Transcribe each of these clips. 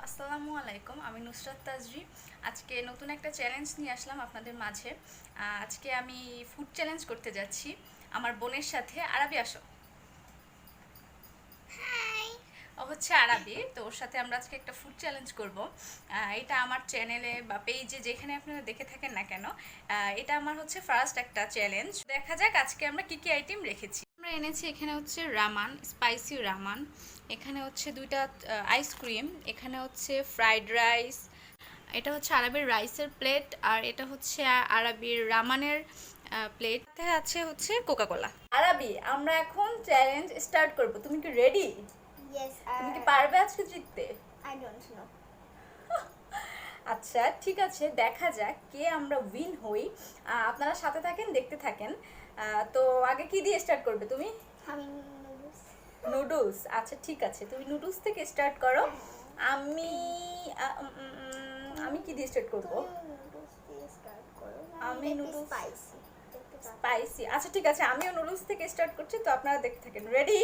আসসালামু আলাইকুম। আমি নুসরাত তাজরি। আজকে নতুন একটা চ্যালেঞ্জ নিয়ে আসলাম আপনাদের মাঝে। আজকে আমি ফুড চ্যালেঞ্জ করতে যাচ্ছি আমার বোনের সাথে। আরবি আসো। ও হচ্ছে আরবি, তো ওর সাথে আমরা আজকে একটা ফুড চ্যালেঞ্জ করব। এটা আমার চ্যানেলে বা পেজে যেখানে আপনারা দেখে থাকেন না কেন, এটা আমার হচ্ছে ফার্স্ট একটা চ্যালেঞ্জ। দেখা যাক আজকে আমরা কি কি আইটেম রেখেছি। আমরা এনেছি এখানে হচ্ছে রামান, স্পাইসি রামান। এখানে হচ্ছে দুইটা আইসক্রিম। এখানে হচ্ছে ফ্রাইড রাইস। এটা হচ্ছে আরবের রাইসের প্লেট, আর এটা হচ্ছে আরবির রামানের প্লেট। আছে হচ্ছে কোকা কোলা। আরবি, আমরা এখন চ্যালেঞ্জ স্টার্ট করব। তুমি কি রেডি? Yes, তুমি কি পারবে আজকে জিততে? I don't know. আচ্ছা ঠিক আছে, দেখা যাক কে আমরা উইন হই। আপনারা সাথে থাকেন, দেখতে থাকেন। তো আগে কি দিয়ে স্টার্ট করবে তুমি? Having noodles. নুডলস। আচ্ছা ঠিক আছে, তুমি নুডলস থেকে স্টার্ট করো। আমি আমি কি দিয়ে স্টার্ট করব? Noodles দিয়ে start করো। আমি Make it noodles- spicy. Spicy. আচ্ছা ঠিক আছে, আমিও নুডলস থেকে স্টার্ট করছি, তো আপনারা দেখতে থাকেন। Ready,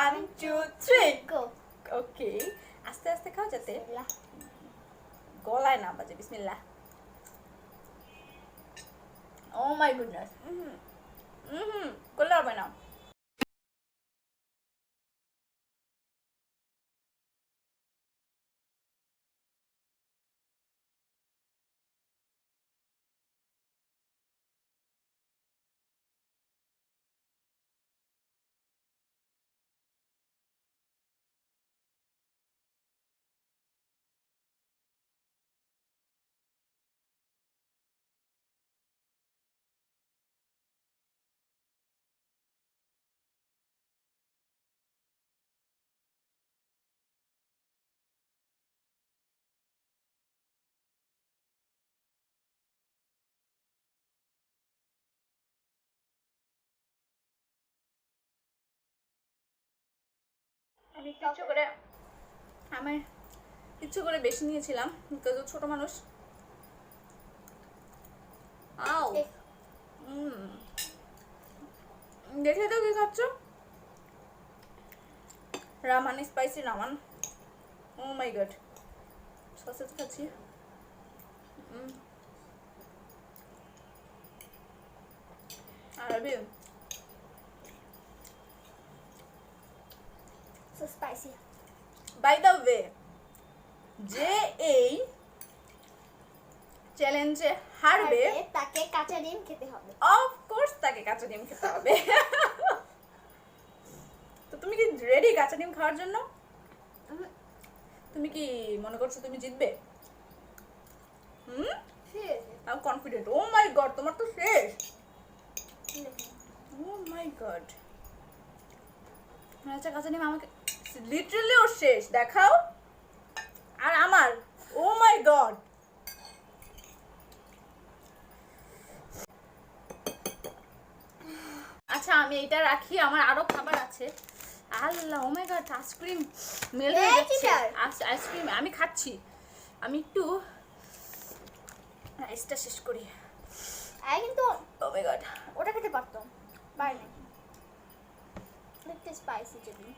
1 2 3 Go. ওকে। আস্তে আস্তে খাও যাতে Bismillah. গলায় না বাজে। বিসমিল্লাহ। ও মাই গুডনেস। করলে হবে না। আমি কিচ্ছু করে আমি কিচ্ছু করে বেশি নিয়েছিলাম, বিকজ ছোট মানুষ। আও দেখে তো কি খাচ্ছ? Ramen, spicy ramen. Oh my god, sausage খাচ্ছি। আরবি, So spicy. By the way, যে এই চ্যালেঞ্জে হারবে তাকে কাঁচা ডিম খেতে হবে। অফকোর্স তাকে কাঁচা ডিম খেতে হবে। তো তুমি কি রেডি কাঁচা ডিম খাওয়ার জন্য? তুমি কি মনে করছো তুমি জিতবে? আমি কনফিডেন্ট। ও মাই গড, তোমার তো শেষ। ও মাই গড, আচ্ছা কাঁচা ডিম আমাকে লিটারালি ওর শেষ। দেখাও। আর আমার, ও মাই গড। আচ্ছা আমি এটা রাখি, আমার আরো খাবার আছে। আল্লাহ, ও মাই গড, আইসক্রিম মেল্ট হয়ে যাচ্ছে। আইসক্রিম আমি খাচ্ছি। আমি একটু রাইসটা শেষ করি। কিন্তু ও মাই গড, ওটা খেতে পারতাম, পারিনি। একটু স্পাইসি যদি।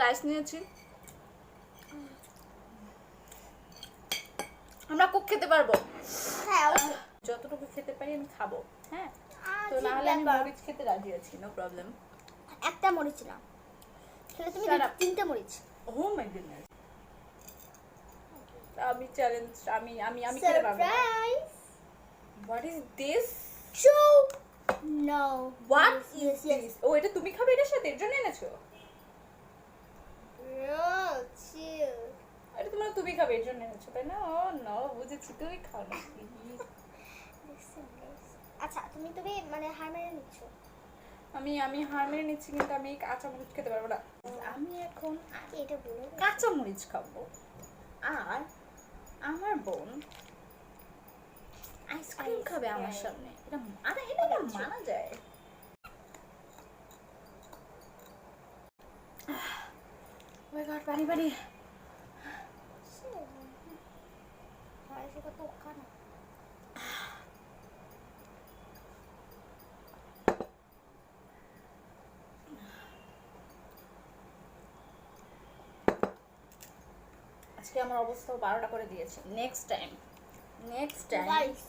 রাইস নিয়েছি। আমরা কুক খেতে পারবো। হ্যাঁ, যতটুকু খেতে পারি আমি খাবো। হ্যাঁ, তো ঠিক না হলে আমি ব্যাপার। মরিচ খেতে রাজি আছি, নো প্রবলেম। একটা মরিচ না খেলে তুমি Shut up. তিনটা মরিচ। ও মাই গুডনেস, আমি চ্যালেঞ্জ, আমি আমি আমি খেতে পারবো। Surprise. What is this? So no what is this? ও, এটা তুমি খাবে এটার সাথে? এর জন্য এনেছো? চিল। এটা তুমি খাবে এর জন্য এনেছো, তাই না? ও নো, বুঝেছি, তুমি খাও না। আচ্ছা, তুমি মানে হার মেনে নিচ্ছ? আমি হার মেনে নিচ্ছি, কিন্তু আমি কাঁচা মরিচ খেতে পারবো না। আমি এখন আগে এটা বলো। কাঁচা মরিচ খাবো, আর আমার বোন আইসক্রিম খাবে আমার সামনে। এটা আরে এটা কি মানা যায়? ও মাই গড, পানি পানি। সেটা তো ওখানে। আচ্ছা আজকে আমার অবস্থা 12টা করে দিয়েছে। নেক্সট টাইম গাইস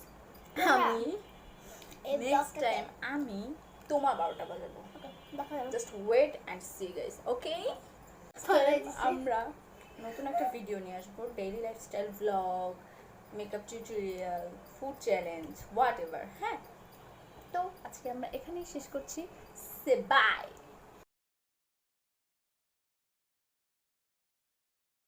আমি এই নেক্সট ব্লগটা টাইম আমি তোমার 12টা বাজাবো। দেখা যাবে just wait and see guys, okay? চলে এসেছি। আমরা নতুন একটা ভিডিও নিয়ে আসবো, daily lifestyle blog, makeup tutorial, food challenge, whatever. হ্যাঁ, তো আজকে আমরা এখানেই শেষ করছি। Say by.